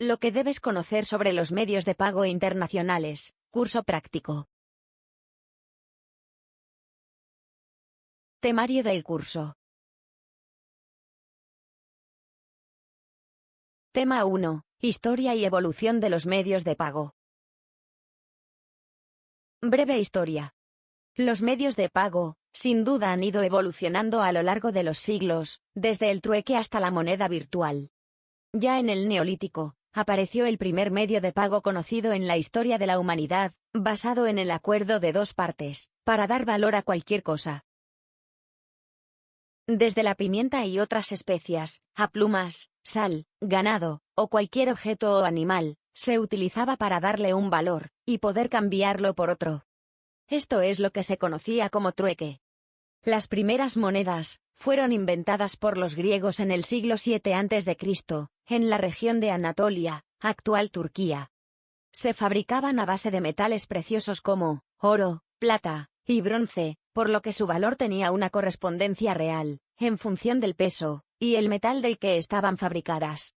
Lo que debes conocer sobre los medios de pago internacionales. Curso práctico. Temario del curso. Tema 1. Historia y evolución de los medios de pago. Breve historia. Los medios de pago, sin duda, han ido evolucionando a lo largo de los siglos, desde el trueque hasta la moneda virtual. Ya en el Neolítico, apareció el primer medio de pago conocido en la historia de la humanidad, basado en el acuerdo de dos partes, para dar valor a cualquier cosa. Desde la pimienta y otras especias, a plumas, sal, ganado, o cualquier objeto o animal, se utilizaba para darle un valor, y poder cambiarlo por otro. Esto es lo que se conocía como trueque. Las primeras monedas fueron inventadas por los griegos en el siglo VII a.C., en la región de Anatolia, actual Turquía. Se fabricaban a base de metales preciosos como oro, plata y bronce, por lo que su valor tenía una correspondencia real, en función del peso y el metal del que estaban fabricadas.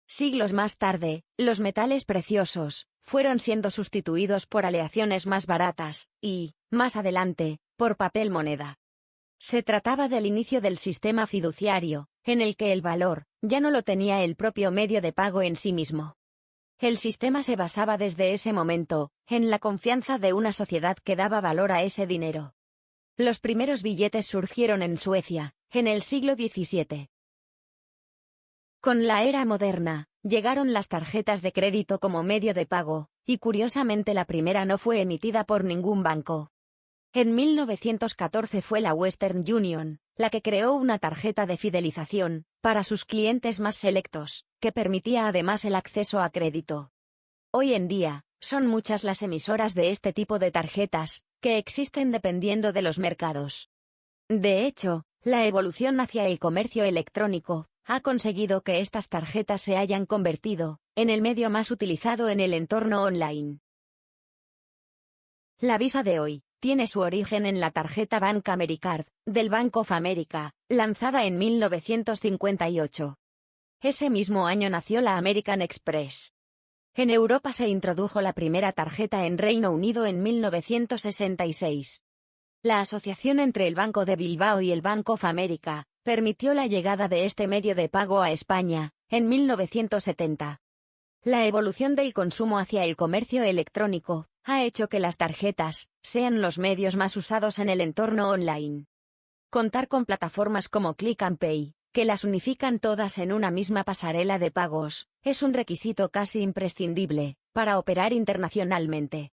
Siglos más tarde, los metales preciosos fueron siendo sustituidos por aleaciones más baratas, y, más adelante, por papel moneda. Se trataba del inicio del sistema fiduciario, en el que el valor ya no lo tenía el propio medio de pago en sí mismo. El sistema se basaba desde ese momento en la confianza de una sociedad que daba valor a ese dinero. Los primeros billetes surgieron en Suecia, en el siglo XVII. Con la era moderna, llegaron las tarjetas de crédito como medio de pago, y curiosamente la primera no fue emitida por ningún banco. En 1914 fue la Western Union, la que creó una tarjeta de fidelización, para sus clientes más selectos, que permitía además el acceso a crédito. Hoy en día, son muchas las emisoras de este tipo de tarjetas, que existen dependiendo de los mercados. De hecho, la evolución hacia el comercio electrónico ha conseguido que estas tarjetas se hayan convertido en el medio más utilizado en el entorno online. La Visa de hoy tiene su origen en la tarjeta Bank Americard, del Bank of America, lanzada en 1958. Ese mismo año nació la American Express. En Europa se introdujo la primera tarjeta en Reino Unido en 1966. La asociación entre el Banco de Bilbao y el Bank of America permitió la llegada de este medio de pago a España, en 1970. La evolución del consumo hacia el comercio electrónico ha hecho que las tarjetas sean los medios más usados en el entorno online. Contar con plataformas como Click and Pay, que las unifican todas en una misma pasarela de pagos, es un requisito casi imprescindible para operar internacionalmente.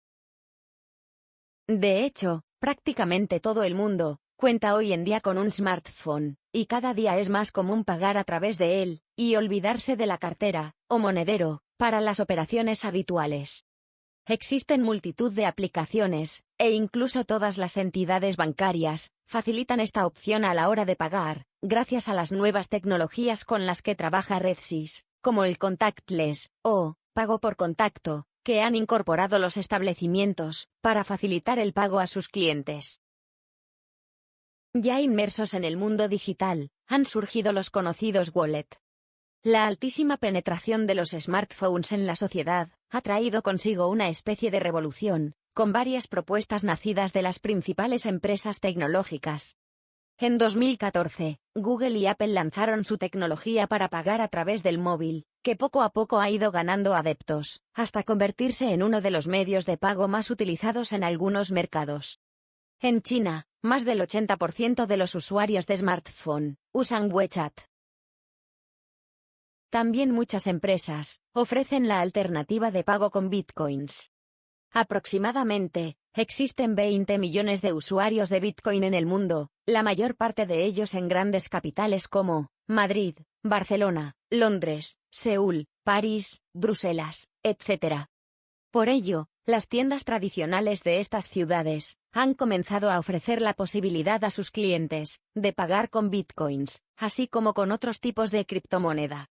De hecho, prácticamente todo el mundo cuenta hoy en día con un smartphone, y cada día es más común pagar a través de él, y olvidarse de la cartera o monedero para las operaciones habituales. Existen multitud de aplicaciones, e incluso todas las entidades bancarias facilitan esta opción a la hora de pagar, gracias a las nuevas tecnologías con las que trabaja RedSys, como el contactless o pago por contacto, que han incorporado los establecimientos para facilitar el pago a sus clientes. Ya inmersos en el mundo digital, han surgido los conocidos wallet. La altísima penetración de los smartphones en la sociedad ha traído consigo una especie de revolución, con varias propuestas nacidas de las principales empresas tecnológicas. En 2014, Google y Apple lanzaron su tecnología para pagar a través del móvil, que poco a poco ha ido ganando adeptos, hasta convertirse en uno de los medios de pago más utilizados en algunos mercados. En China, más del 80% de los usuarios de smartphone usan WeChat. También muchas empresas ofrecen la alternativa de pago con bitcoins. Aproximadamente, existen 20 millones de usuarios de Bitcoin en el mundo, la mayor parte de ellos en grandes capitales como Madrid, Barcelona, Londres, Seúl, París, Bruselas, etc. Por ello, las tiendas tradicionales de estas ciudades han comenzado a ofrecer la posibilidad a sus clientes de pagar con bitcoins, así como con otros tipos de criptomoneda.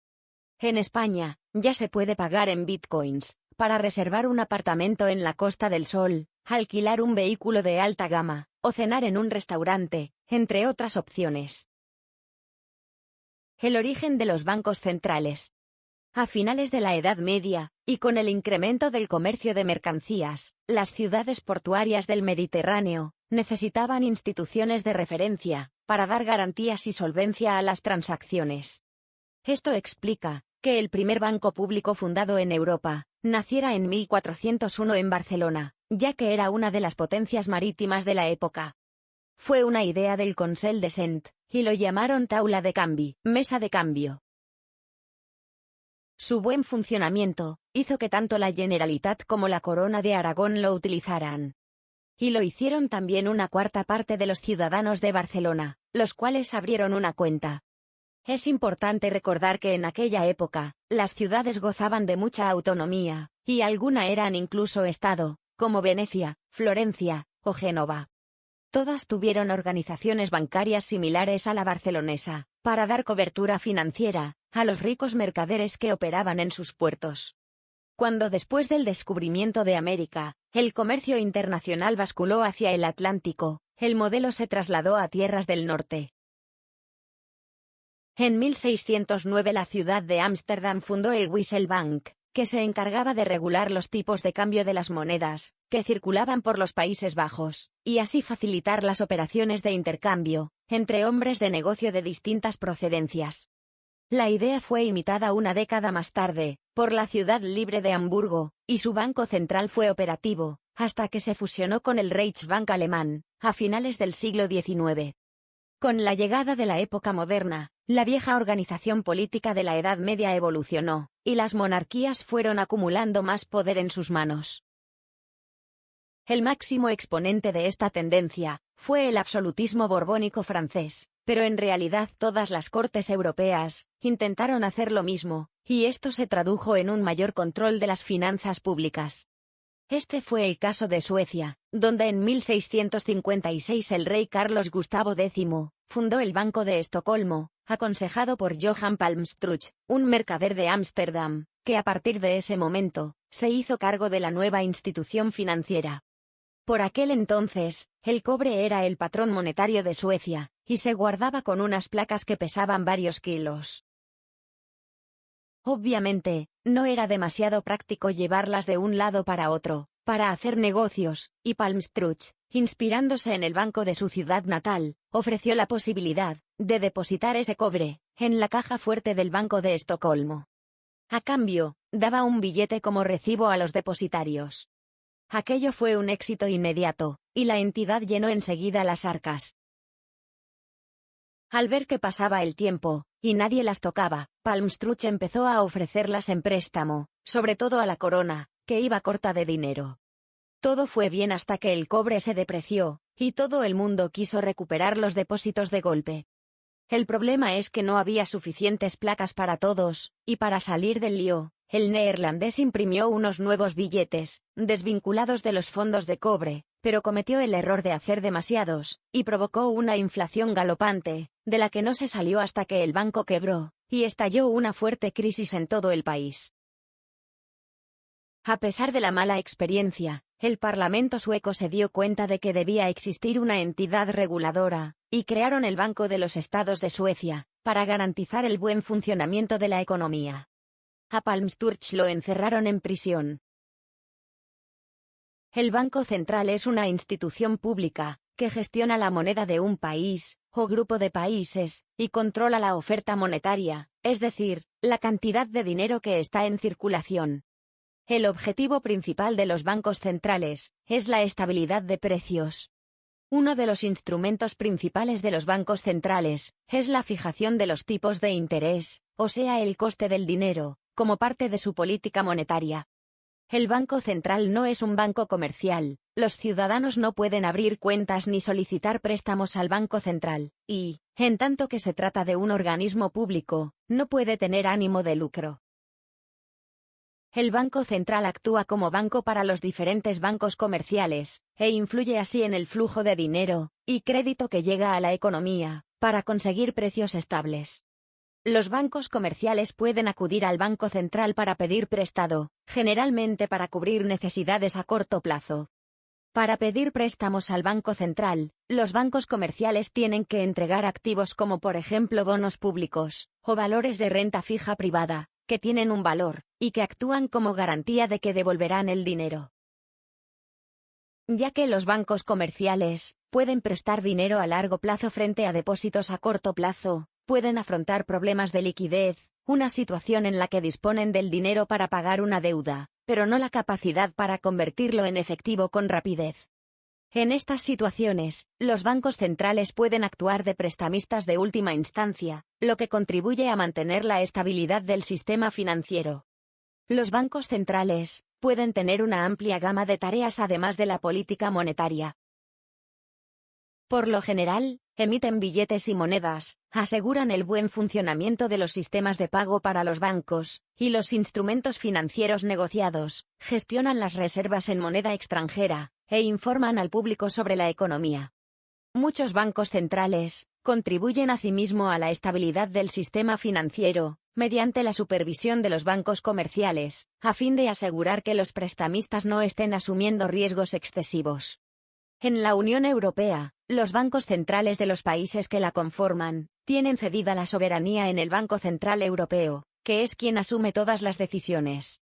En España, ya se puede pagar en bitcoins para reservar un apartamento en la Costa del Sol, alquilar un vehículo de alta gama, o cenar en un restaurante, entre otras opciones. El origen de los bancos centrales. A finales de la Edad Media, y con el incremento del comercio de mercancías, las ciudades portuarias del Mediterráneo necesitaban instituciones de referencia para dar garantías y solvencia a las transacciones. Esto explica que el primer banco público fundado en Europa naciera en 1401 en Barcelona, ya que era una de las potencias marítimas de la época. Fue una idea del Consell de Cent, y lo llamaron taula de canvi, mesa de cambio. Su buen funcionamiento hizo que tanto la Generalitat como la Corona de Aragón lo utilizaran. Y lo hicieron también una cuarta parte de los ciudadanos de Barcelona, los cuales abrieron una cuenta. Es importante recordar que en aquella época, las ciudades gozaban de mucha autonomía, y alguna eran incluso estado, como Venecia, Florencia o Génova. Todas tuvieron organizaciones bancarias similares a la barcelonesa, para dar cobertura financiera a los ricos mercaderes que operaban en sus puertos. Cuando después del descubrimiento de América, el comercio internacional basculó hacia el Atlántico, el modelo se trasladó a tierras del norte. En 1609 la ciudad de Ámsterdam fundó el Wisselbank, que se encargaba de regular los tipos de cambio de las monedas que circulaban por los Países Bajos, y así facilitar las operaciones de intercambio entre hombres de negocio de distintas procedencias. La idea fue imitada una década más tarde por la Ciudad Libre de Hamburgo, y su banco central fue operativo hasta que se fusionó con el Reichsbank alemán a finales del siglo XIX. Con la llegada de la época moderna, la vieja organización política de la Edad Media evolucionó, y las monarquías fueron acumulando más poder en sus manos. El máximo exponente de esta tendencia fue el absolutismo borbónico francés, pero en realidad todas las cortes europeas intentaron hacer lo mismo, y esto se tradujo en un mayor control de las finanzas públicas. Este fue el caso de Suecia, donde en 1656 el rey Carlos Gustavo X fundó el Banco de Estocolmo, aconsejado por Johan Palmstruch, un mercader de Ámsterdam, que a partir de ese momento se hizo cargo de la nueva institución financiera. Por aquel entonces, el cobre era el patrón monetario de Suecia, y se guardaba con unas placas que pesaban varios kilos. Obviamente, no era demasiado práctico llevarlas de un lado para otro, para hacer negocios, y Palmstruch, inspirándose en el banco de su ciudad natal, ofreció la posibilidad de depositar ese cobre en la caja fuerte del Banco de Estocolmo. A cambio, daba un billete como recibo a los depositarios. Aquello fue un éxito inmediato, y la entidad llenó enseguida las arcas. Al ver que pasaba el tiempo, y nadie las tocaba, Palmstruch empezó a ofrecerlas en préstamo, sobre todo a la corona, que iba corta de dinero. Todo fue bien hasta que el cobre se depreció, y todo el mundo quiso recuperar los depósitos de golpe. El problema es que no había suficientes placas para todos, y para salir del lío, el neerlandés imprimió unos nuevos billetes, desvinculados de los fondos de cobre, pero cometió el error de hacer demasiados, y provocó una inflación galopante, de la que no se salió hasta que el banco quebró, y estalló una fuerte crisis en todo el país. A pesar de la mala experiencia, el Parlamento sueco se dio cuenta de que debía existir una entidad reguladora, y crearon el Banco de los Estados de Suecia, para garantizar el buen funcionamiento de la economía. A Palmstruch lo encerraron en prisión. El Banco Central es una institución pública, que gestiona la moneda de un país, o grupo de países, y controla la oferta monetaria, es decir, la cantidad de dinero que está en circulación. El objetivo principal de los bancos centrales es la estabilidad de precios. Uno de los instrumentos principales de los bancos centrales es la fijación de los tipos de interés, o sea el coste del dinero, como parte de su política monetaria. El Banco Central no es un banco comercial, los ciudadanos no pueden abrir cuentas ni solicitar préstamos al Banco Central, y, en tanto que se trata de un organismo público, no puede tener ánimo de lucro. El Banco Central actúa como banco para los diferentes bancos comerciales, e influye así en el flujo de dinero y crédito que llega a la economía, para conseguir precios estables. Los bancos comerciales pueden acudir al Banco Central para pedir prestado, generalmente para cubrir necesidades a corto plazo. Para pedir préstamos al Banco Central, los bancos comerciales tienen que entregar activos como por ejemplo bonos públicos, o valores de renta fija privada, que tienen un valor, y que actúan como garantía de que devolverán el dinero. Ya que los bancos comerciales pueden prestar dinero a largo plazo frente a depósitos a corto plazo, pueden afrontar problemas de liquidez, una situación en la que disponen del dinero para pagar una deuda, pero no la capacidad para convertirlo en efectivo con rapidez. En estas situaciones, los bancos centrales pueden actuar de prestamistas de última instancia, lo que contribuye a mantener la estabilidad del sistema financiero. Los bancos centrales pueden tener una amplia gama de tareas además de la política monetaria. Por lo general, emiten billetes y monedas, aseguran el buen funcionamiento de los sistemas de pago para los bancos, y los instrumentos financieros negociados, gestionan las reservas en moneda extranjera, e informan al público sobre la economía. Muchos bancos centrales contribuyen asimismo a la estabilidad del sistema financiero, mediante la supervisión de los bancos comerciales, a fin de asegurar que los prestamistas no estén asumiendo riesgos excesivos. En la Unión Europea, los bancos centrales de los países que la conforman tienen cedida la soberanía en el Banco Central Europeo, que es quien asume todas las decisiones.